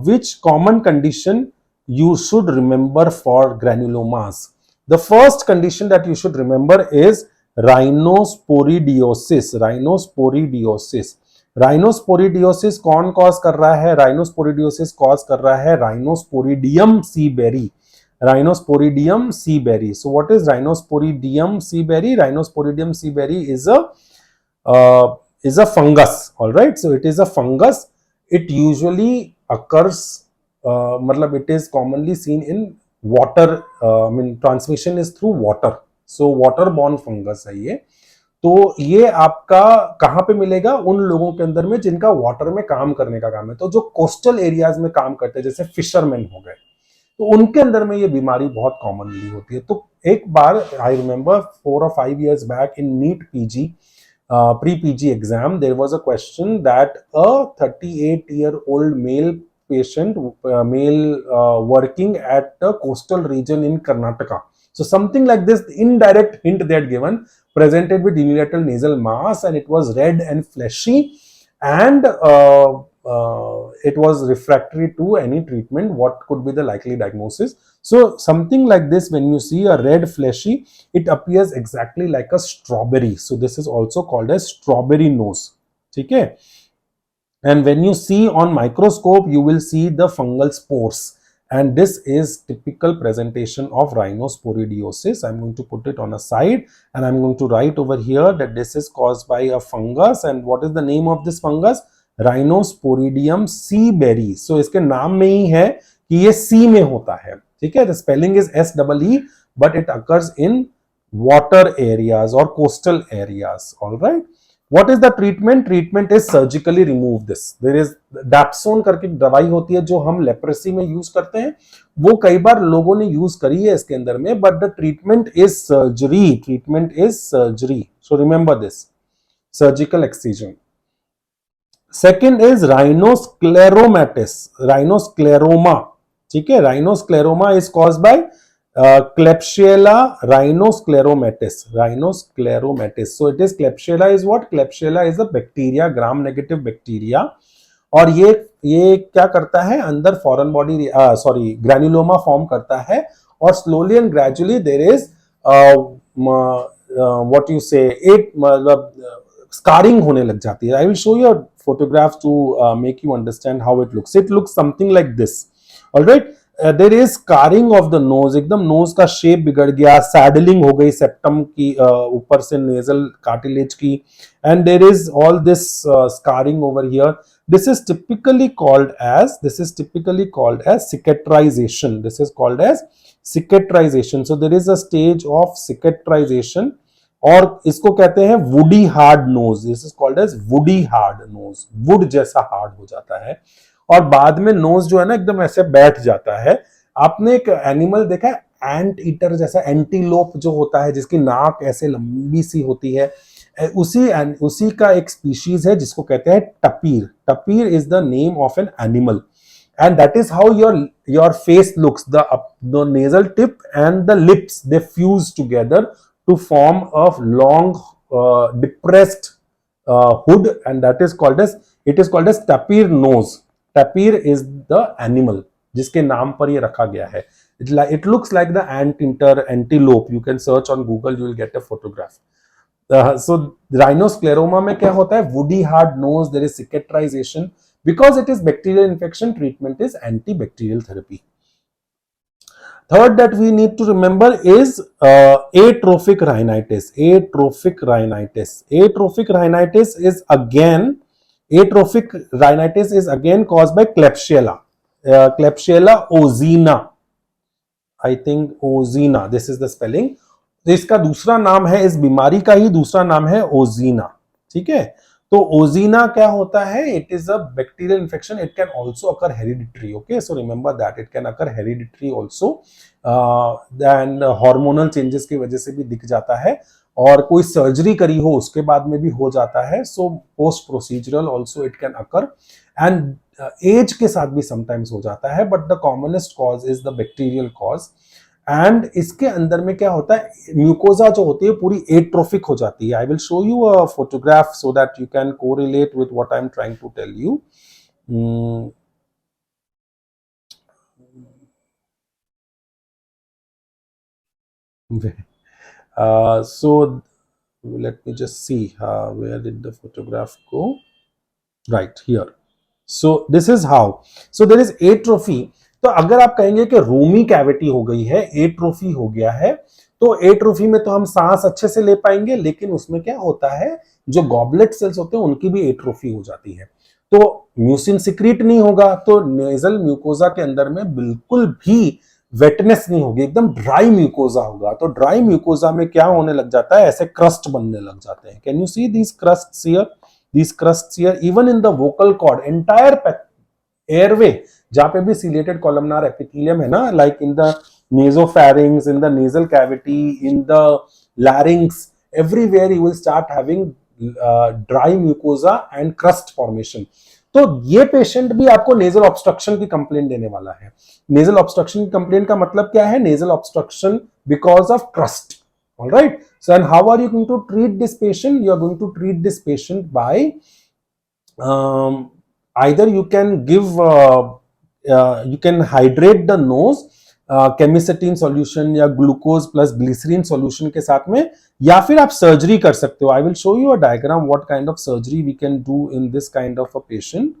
which common condition you should remember for granulomas. The first condition that you should remember is rhinosporidiosis. Rhinosporidiosis. Rhinosporidiosis कौन cause कर रहा है? Rhinosporidiosis cause कर रहा है Rhinosporidium seaberry. Rhinosporidium seaberry. So what is Rhinosporidium seaberry? Rhinosporidium seaberry is a fungus. All right. So it is a fungus. It usually occurs, मतलब it is commonly seen in water. I mean transmission is through water. So water-borne fungus है ये. तो ये आपका कहाँ पे मिलेगा? उन लोगों के अंदर में जिनका वाटर में काम करने का काम है. तो जो कोस्टल एरियाज में काम करते हैं, जैसे फिशरमैन हो गए, तो उनके अंदर में ये बीमारी बहुत कॉमनली होती है. तो एक बार I remember 4 or 5 years back in NEET PG pre-PG exam, there was a question that a 38-year-old male patient, working at a coastal region in Karnataka. So something like this, the indirect hint they had given, presented with unilateral nasal mass, and it was red and fleshy, and it was refractory to any treatment. What could be the likely diagnosis? So something like this, when you see a red fleshy, it appears exactly like a strawberry. So this is also called as strawberry nose. Okay? And when you see on microscope, you will see the fungal spores. And this is typical presentation of rhinosporidiosis. I'm going to put it on a side, and I'm going to write over here that this is caused by a fungus. And what is the name of this fungus? Rhinosporidium seaberry. So इसके नाम में ही है कि ये सी में होता है. ठीक है, the spelling is SEE, but it occurs in water areas or coastal areas. All right. What is the treatment? Treatment is surgically remove this. There is dapsone करके दवाई होती है जो हम लेप्रेसी में यूज करते हैं. वो कई बार लोगों ने यूज करी है इसके अंदर में, but the treatment is surgery. Treatment is surgery. So remember this, surgical excision. Second is rhinoscleromatis, rhinoscleroma. ठीक है, rhinoscleroma is caused by Klebsiella rhinoscleromatis. Rhinoscleromatis. So it is Klebsiella is what? Klebsiella is a bacteria, gram negative bacteria. और ये क्या करता है? अंदर foreign body granuloma form करता है, और slowly and gradually there is what you say it मतलब स्कारिंग होने लग जाती है. I will show you photographs to make you understand how it looks. It looks something like this. All right. There is scarring of the nose. एकदम nose का shape बिगड़ गया, saddling हो गई septum की ऊपर से nasal cartilage की, and there is all this scarring over here. This is typically called as cicatrization. This is called as cicatrization. So there is a stage of cicatrization, और इसको कहते हैं woody hard nose. This is called as woody hard nose. Wood जैसा hard हो जाता है, और बाद में नोज जो है ना एकदम ऐसे बैठ जाता है. आपने एक एनिमल देखा है एंट ईटर जैसा, एंटीलोप जो होता है जिसकी नाक ऐसे लंबी सी होती है, उसी का एक स्पीशीज है जिसको कहते हैं Tapir. Tapir is the name of an animal, and that is how your face looks. The nasal tip and the lips, they fuse together to form a long depressed hood, and that is called as, it is called as tapir nose. Tapir is the animal जिसके नाम पर ये रखा गया है. It looks like the antelope. You can search on Google, you will get a photograph. So rhinoscleroma में क्या होता है? Woody hard nose, there is cicatrization. Because it is bacterial infection, treatment is antibacterial therapy. Third that we need to remember is atrophic rhinitis. Atrophic rhinitis. Atrophic rhinitis is again caused by Klebsiella. Klebsiella ozina. I think ozina. This is the spelling. तो इसका दूसरा नाम है, इस बीमारी का ही दूसरा नाम है ओजीना. ठीक है, तो ओजीना क्या होता है? It is a bacterial infection. It can also occur hereditary. Okay, so remember that it can occur hereditary also, and hormonal changes की वजह से भी दिख जाता है, और कोई सर्जरी करी हो उसके बाद में भी हो जाता है. So post procedural also it can occur, and age के साथ भी समटाइम्स हो जाता है, but the commonest cause is the bacterial cause. And इसके अंदर में क्या होता है? म्यूकोजा जो होती है पूरी एट्रोफिक हो जाती है. I will show you a photograph so that you can correlate with what I am trying to tell you. So let me just see where did the photograph go. Right here. So this is how. So there is atrophy. तो अगर आप कहेंगे कि Rumi cavity हो गई है, atrophy हो गया है, तो एट्रोफी में तो हम सांस अच्छे से ले पाएंगे, लेकिन उसमें क्या होता है, जो गॉबलेट सेल्स होते हैं उनकी भी एट्रोफी हो जाती है. तो म्यूसिन सिक्रीट नहीं होगा, तो नेजल म्यूकोजा के अंदर में बिल्कुल भी वेटनेस नहीं होगी, एकदम ड्राई म्यूकोजा होगा. तो ड्राई म्यूकोजा में क्या होने लग जाता है? ऐसे क्रस्ट बनने लग जाते हैं. Can you see these crusts here? These crusts here, even in the vocal cord, entire airway, जहां पे भी ciliated columnar epithelium है ना, like in the nasopharynx, in the nasal cavity, in the larynx, everywhere you will start having dry mucosa and crust formation. तो ये patient भी आपको nasal obstruction की कंप्लेंट देने वाला है. नेजल ऑब्स्ट्रक्शन की कंप्लेंट का मतलब क्या है? Nasal obstruction because of crust. All right. So, and how are you going to treat this patient? You are going to treat this patient by either you can give, you can hydrate the nose, केमिसेटिन solution या glucose plus glycerine solution के साथ में, या फिर आप surgery कर सकते हो. I will show you a diagram what kind of surgery we can do in this kind of a patient.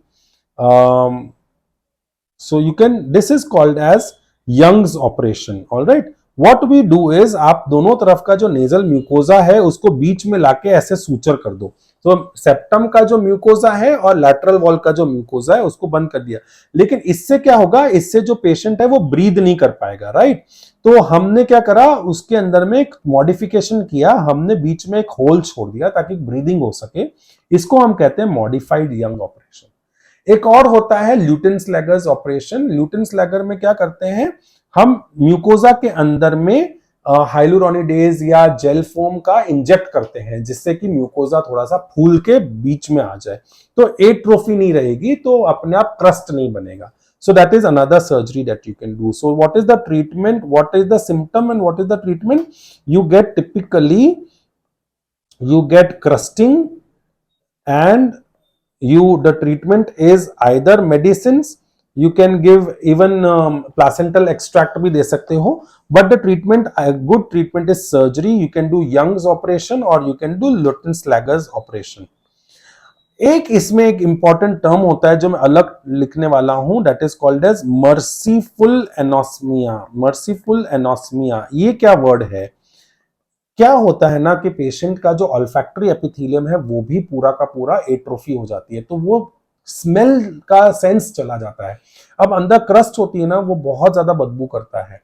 So you can, this is called as Young's operation. All right. What we do is, आप दोनों तरफ का जो nasal mucosa है उसको बीच में लाके ऐसे सूचर कर दो. तो सेप्टम का जो म्यूकोजा है और लैटरल वॉल का जो म्यूकोजा है उसको बंद कर दिया. लेकिन इससे क्या होगा? इससे जो पेशेंट है वो ब्रीद नहीं कर पाएगा. राइट. तो हमने क्या करा? उसके अंदर में एक मॉडिफिकेशन किया. हमने बीच में एक होल छोड़ दिया ताकि ब्रीदिंग हो सके. इसको हम कहते हैं मॉडिफाइड यंग ऑपरेशन. एक और होता है ल्यूटेंस्लैगर्स ऑपरेशन. ल्यूटेंस्लैगर में क्या करते हैं? हम म्यूकोजा के अंदर में हाइलुरोनिडेज या जेल फोम का इंजेक्ट करते हैं, जिससे कि म्यूकोजा थोड़ा सा फूल के बीच में आ जाए. तो एट्रोफी नहीं रहेगी, तो अपने आप क्रस्ट नहीं बनेगा. So that is another surgery that you can do. So what is the treatment? What is the symptom and what is the treatment? You get typically, you get crusting, and the treatment is either medicines. You can give even placental extract भी दे सकते हो, but the treatment, a good treatment is surgery. You can do Young's operation or you can do Luttenslager's operation. एक इसमें एक important term होता है जो मैं अलग लिखने वाला हूं, that is called as merciful anosmia. Merciful anosmia, ये क्या वर्ड है? क्या होता है ना कि पेशेंट का जो ऑल्फैक्टरी एपिथेलियम है वो भी पूरा का पूरा एट्रोफी हो जाती है, तो वो स्मेल का सेंस चला जाता है. अब अंदर क्रस्ट होती है ना, वो बहुत ज्यादा बदबू करता है.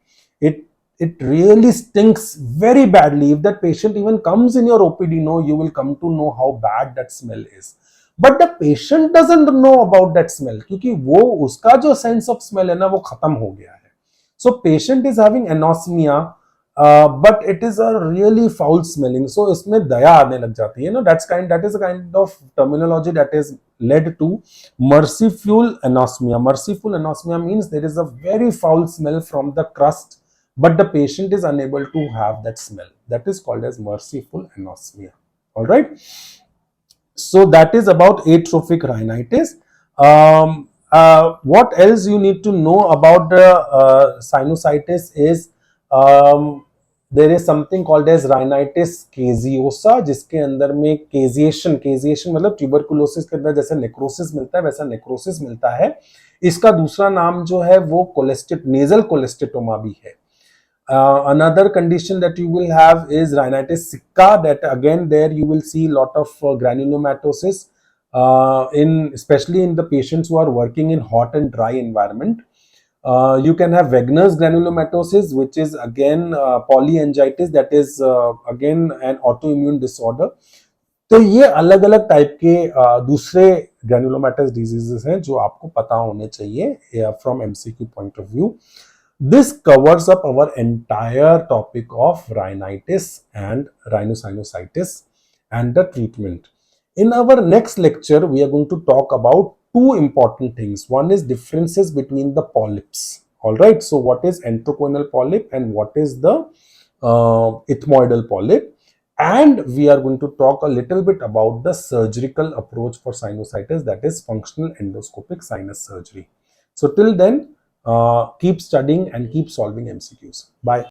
it really stinks very badly. If that patient even comes in your OPD, you will come to know how bad that smell is. But the patient doesn't know about that smell, क्योंकि वो उसका जो sense of smell है ना वो खत्म हो गया है. So patient is having anosmia, but it is a really foul smelling. So इसमें दया आने लग जाती है. That is a kind of terminology that is led to merciful anosmia. Merciful anosmia means there is a very foul smell from the crust but the patient is unable to have that smell. That is called as merciful anosmia. All right. So that is about atrophic rhinitis. What else you need to know about the sinusitis is, there is something called as rhinitis caseosa, जिसके अंदर में caseation मतलब tuberculosis के अंदर जैसे necrosis मिलता है वैसा नेक्रोसिस मिलता है. इसका दूसरा नाम जो है वो नेजल कोलेस्टेटोमा भी है. Another condition that you will have is rhinitis sicca, that again there you will see lot of granulomatosis in especially in the patients who are working in hot and dry environment. You can have Wegener's granulomatosis, which is again polyangiitis, that is again an autoimmune disorder. तो ये अलग अलग type के दूसरे granulomatous diseases हैं जो आपको पता होने चाहिए from MCQ point of view. This covers up our entire topic of rhinitis and rhinosinusitis and the treatment. In our next lecture, we are going to talk about two important things. One is differences between the polyps. All right. So, what is enteroconal polyp and what is the ethmoidal polyp? And we are going to talk a little bit about the surgical approach for sinusitis, that is functional endoscopic sinus surgery. So, till then, keep studying and keep solving MCQs. Bye.